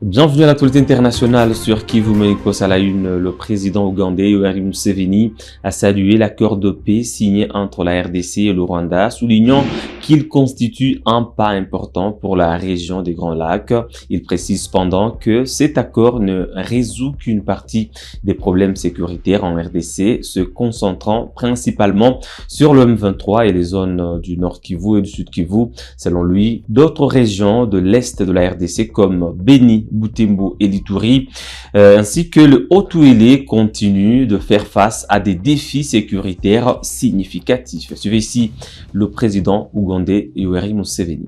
Bienvenue à l'actualité internationale sur Kivu Ménikos à la une. Le président ougandais Yoweri Museveni a salué l'accord de paix signé entre la RDC et le Rwanda, soulignant qu'il constitue un pas important pour la région des Grands Lacs. Il précise cependant que cet accord ne résout qu'une partie des problèmes sécuritaires en RDC, se concentrant principalement sur le M23 et les zones du Nord Kivu et du Sud Kivu. Selon lui, d'autres régions de l'Est de la RDC comme Beni, Butembo et Lituri, ainsi que le Haut-Uélé continuent de faire face à des défis sécuritaires significatifs. Suivez ici le président ougandais Yoweri Museveni.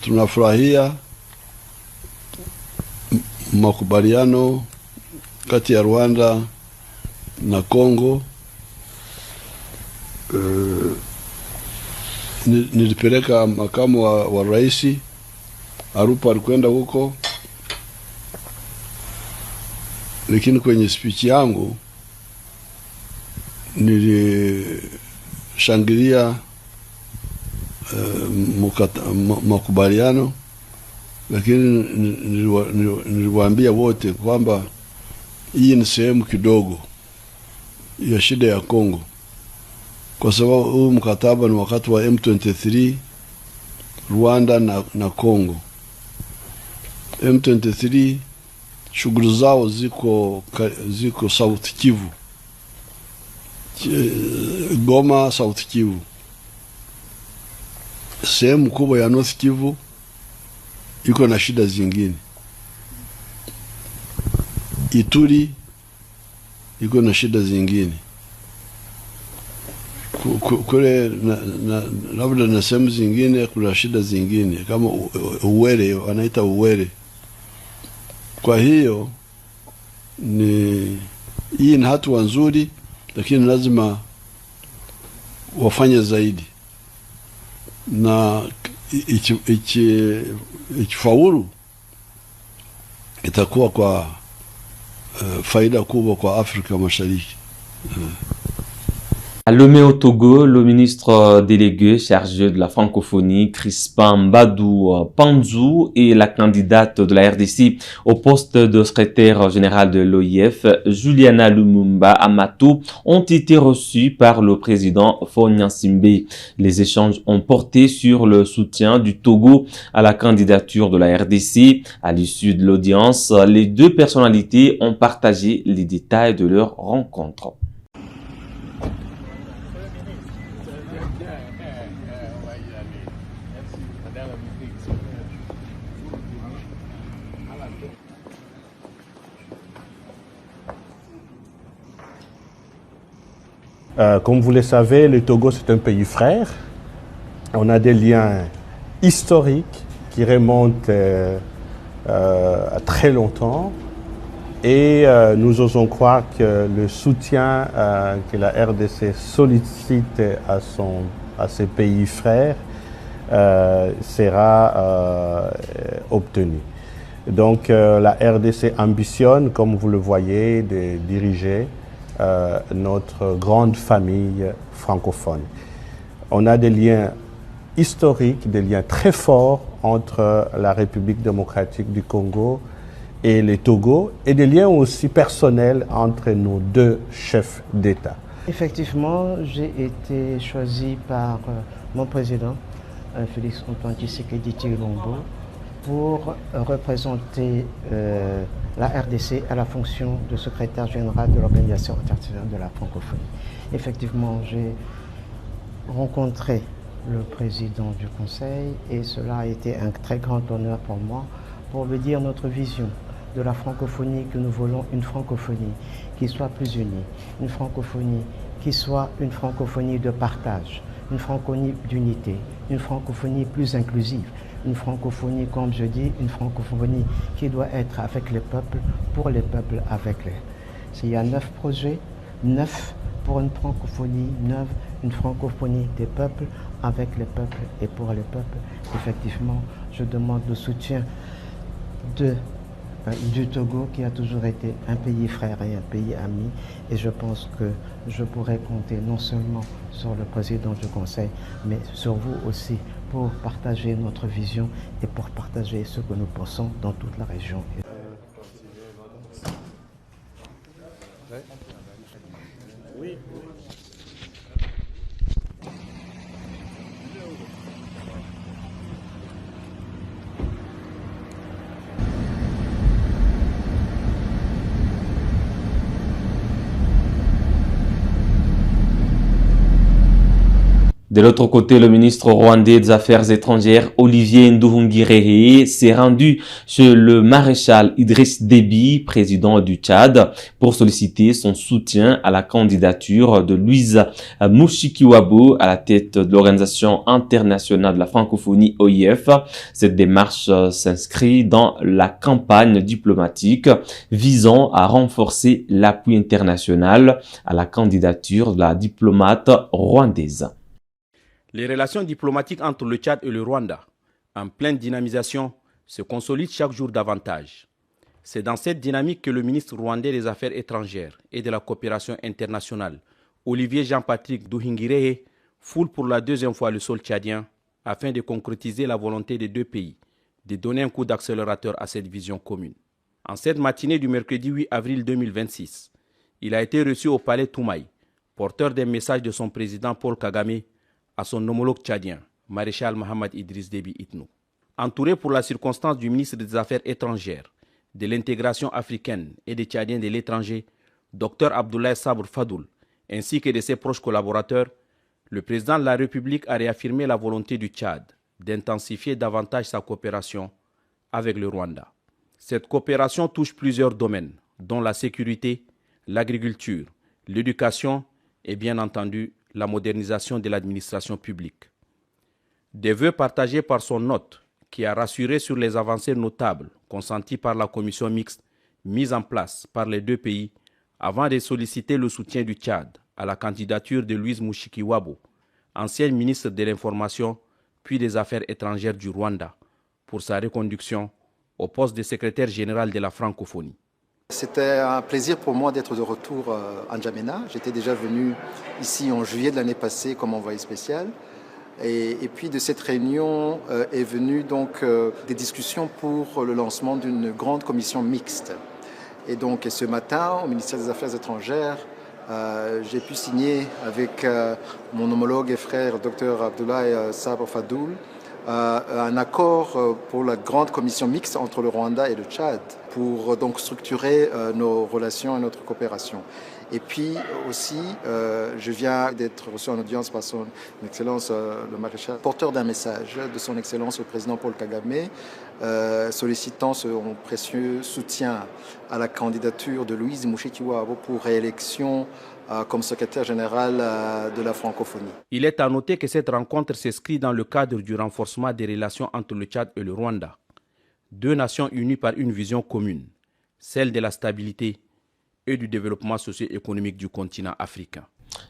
Tunafurahia makubaliano kati ya Rwanda na Kongo. Nilipeleka makamu wa raisi Arupa alikwenda huko, lakini kwenye speech yangu nilishangilia makubaliano, lakini niliwaambia wote kwamba hii ni sehemu kidogo ya shida ya Kongo, kwa sababu huu mkataba ni wakati wa M23, Rwanda na Kongo. M23 shughuli zao ziko South Kivu, Goma, South Kivu. Sehemu kubwa ya North Kivu iko na shida zingine. Ituri iko na shida zingine. Kule labda na sehemu zingine kuna shida zingine kama Uwere, wanaita Uwere. Kwa hiyo hii ni hatua nzuri, lakini lazima wafanye zaidi, na ikifaulu itakuwa kwa faida kubwa kwa Afrika Mashariki. À Lomé au Togo, le ministre délégué chargé de la francophonie, Crispin Mbadou Panzou, et la candidate de la RDC au poste de secrétaire général de l'OIF, Juliana Lumumba Amatou, ont été reçus par le président Faure Gnassingbé. Les échanges ont porté sur le soutien du Togo à la candidature de la RDC. À l'issue de l'audience, les deux personnalités ont partagé les détails de leur rencontre. Comme vous le savez, le Togo, c'est un pays frère. On a des liens historiques qui remontent à très longtemps. Et nous osons croire que le soutien que la RDC sollicite à ses pays frères sera obtenu. Donc la RDC ambitionne, comme vous le voyez, de diriger notre grande famille francophone. On a des liens historiques, des liens très forts entre la République démocratique du Congo et le Togo, et des liens aussi personnels entre nos deux chefs d'État. Effectivement, j'ai été choisi par mon président, Félix Antoine Tshisekedi Tshilombo, pour représenter la RDC à la fonction de secrétaire général de l'Organisation internationale de la francophonie. Effectivement, j'ai rencontré le président du Conseil et cela a été un très grand honneur pour moi pour lui dire notre vision de la francophonie, que nous voulons une francophonie qui soit plus unie, une francophonie qui soit une francophonie de partage, une francophonie d'unité, une francophonie plus inclusive, une francophonie, comme je dis, une francophonie qui doit être avec les peuples, pour les peuples, avec les. S'il y a 9 projets, 9 pour une francophonie neuve, une francophonie des peuples, avec les peuples et pour les peuples. Effectivement, je demande le soutien de du Togo, qui a toujours été un pays frère et un pays ami. Et je pense que je pourrais compter non seulement sur le président du Conseil, mais sur vous aussi, pour partager notre vision et pour partager ce que nous pensons dans toute la région. Oui. De l'autre côté, le ministre rwandais des Affaires étrangères, Olivier Nduhungirehe, s'est rendu chez le maréchal Idriss Déby, président du Tchad, pour solliciter son soutien à la candidature de Louise Mushikiwabo à la tête de l'Organisation internationale de la francophonie OIF. Cette démarche s'inscrit dans la campagne diplomatique visant à renforcer l'appui international à la candidature de la diplomate rwandaise. Les relations diplomatiques entre le Tchad et le Rwanda, en pleine dynamisation, se consolident chaque jour davantage. C'est dans cette dynamique que le ministre rwandais des Affaires étrangères et de la coopération internationale, Olivier Jean-Patrick Nduhungirehe, foule pour la deuxième fois le sol tchadien afin de concrétiser la volonté des deux pays de donner un coup d'accélérateur à cette vision commune. En cette matinée du mercredi 8 avril 2026, il a été reçu au palais Toumaï, porteur d'un message de son président Paul Kagame à son homologue tchadien, maréchal Mohamed Idriss Déby Itno. Entouré pour la circonstance du ministre des Affaires étrangères, de l'intégration africaine et des Tchadiens de l'étranger, Dr Abdoulaye Sabr Fadoul, ainsi que de ses proches collaborateurs, le président de la République a réaffirmé la volonté du Tchad d'intensifier davantage sa coopération avec le Rwanda. Cette coopération touche plusieurs domaines, dont la sécurité, l'agriculture, l'éducation et bien entendu la modernisation de l'administration publique. Des vœux partagés par son hôte, qui a rassuré sur les avancées notables consenties par la commission mixte mise en place par les deux pays avant de solliciter le soutien du Tchad à la candidature de Louise Mushikiwabo, ancienne ministre de l'Information puis des Affaires étrangères du Rwanda, pour sa reconduction au poste de secrétaire général de la francophonie. C'était un plaisir pour moi d'être de retour à N'Djamena. J'étais déjà venu ici en juillet de l'année passée comme envoyé spécial. Et puis de cette réunion est venue donc des discussions pour le lancement d'une grande commission mixte. Et donc ce matin, au ministère des Affaires étrangères, j'ai pu signer avec mon homologue et frère Dr Abdoulaye Sabr Fadoul un accord pour la grande commission mixte entre le Rwanda et le Tchad pour donc structurer nos relations et notre coopération. Et puis aussi, je viens d'être reçu en audience par son Excellence le maréchal, porteur d'un message de son Excellence le président Paul Kagame, sollicitant son précieux soutien à la candidature de Louise Mushikiwabo pour réélection comme secrétaire général de la francophonie. Il est à noter que cette rencontre s'inscrit dans le cadre du renforcement des relations entre le Tchad et le Rwanda, deux nations unies par une vision commune, celle de la stabilité et du développement socio-économique du continent africain.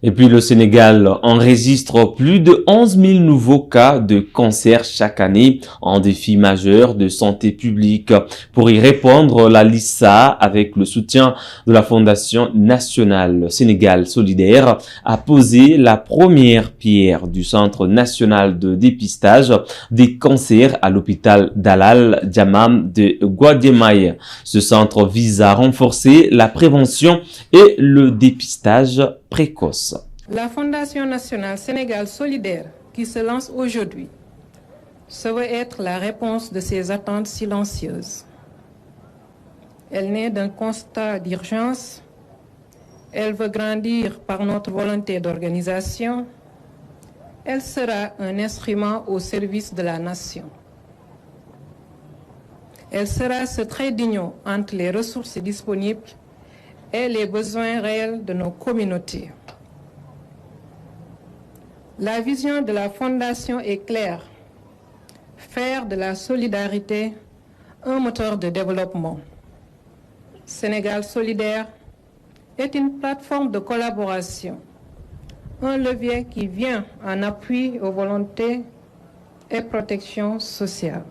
Et puis le Sénégal enregistre plus de 11 000 nouveaux cas de cancer chaque année, un défi majeur de santé publique. Pour y répondre, la LISA, avec le soutien de la Fondation nationale Sénégal solidaire, a posé la première pierre du Centre national de dépistage des cancers à l'hôpital Dalal Jammeh de Guademaye. Ce centre vise à renforcer la prévention et le dépistage précoce. La Fondation nationale Sénégal solidaire qui se lance aujourd'hui se veut être la réponse de ces attentes silencieuses. Elle naît d'un constat d'urgence, elle veut grandir par notre volonté d'organisation, elle sera un instrument au service de la nation. Elle sera ce trait d'union entre les ressources disponibles et les besoins réels de nos communautés. La vision de la Fondation est claire, faire de la solidarité un moteur de développement. Sénégal solidaire est une plateforme de collaboration, un levier qui vient en appui aux volontés et protection sociale.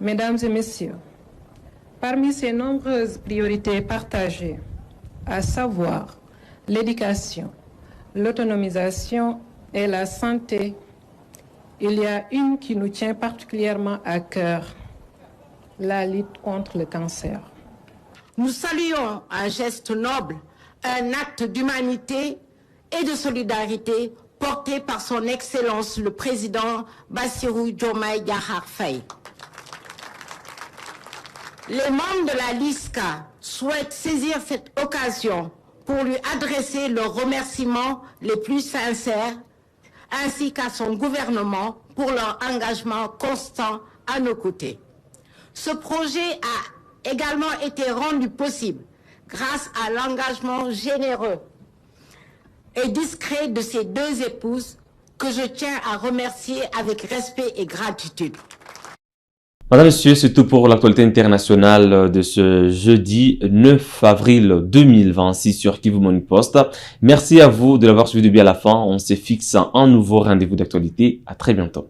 Mesdames et messieurs, Parmi ces nombreuses priorités partagées, à savoir l'éducation, l'autonomisation et la santé, il y a une qui nous tient particulièrement à cœur, la lutte contre le cancer. Nous saluons un geste noble, un acte d'humanité et de solidarité porté par son Excellence le Président Bassirou Diomaye Diakhar Faye. Les membres de la LISCA souhaitent saisir cette occasion pour lui adresser leurs remerciements les plus sincères, ainsi qu'à son gouvernement pour leur engagement constant à nos côtés. Ce projet a également été rendu possible grâce à l'engagement généreux et discret de ces deux épouses que je tiens à remercier avec respect et gratitude. Madame, Monsieur, c'est tout pour l'actualité internationale de ce jeudi 9 avril 2026 sur Kivu Morning Post. Merci à vous de l'avoir suivi depuis à la fin. On se fixe un nouveau rendez-vous d'actualité. À très bientôt.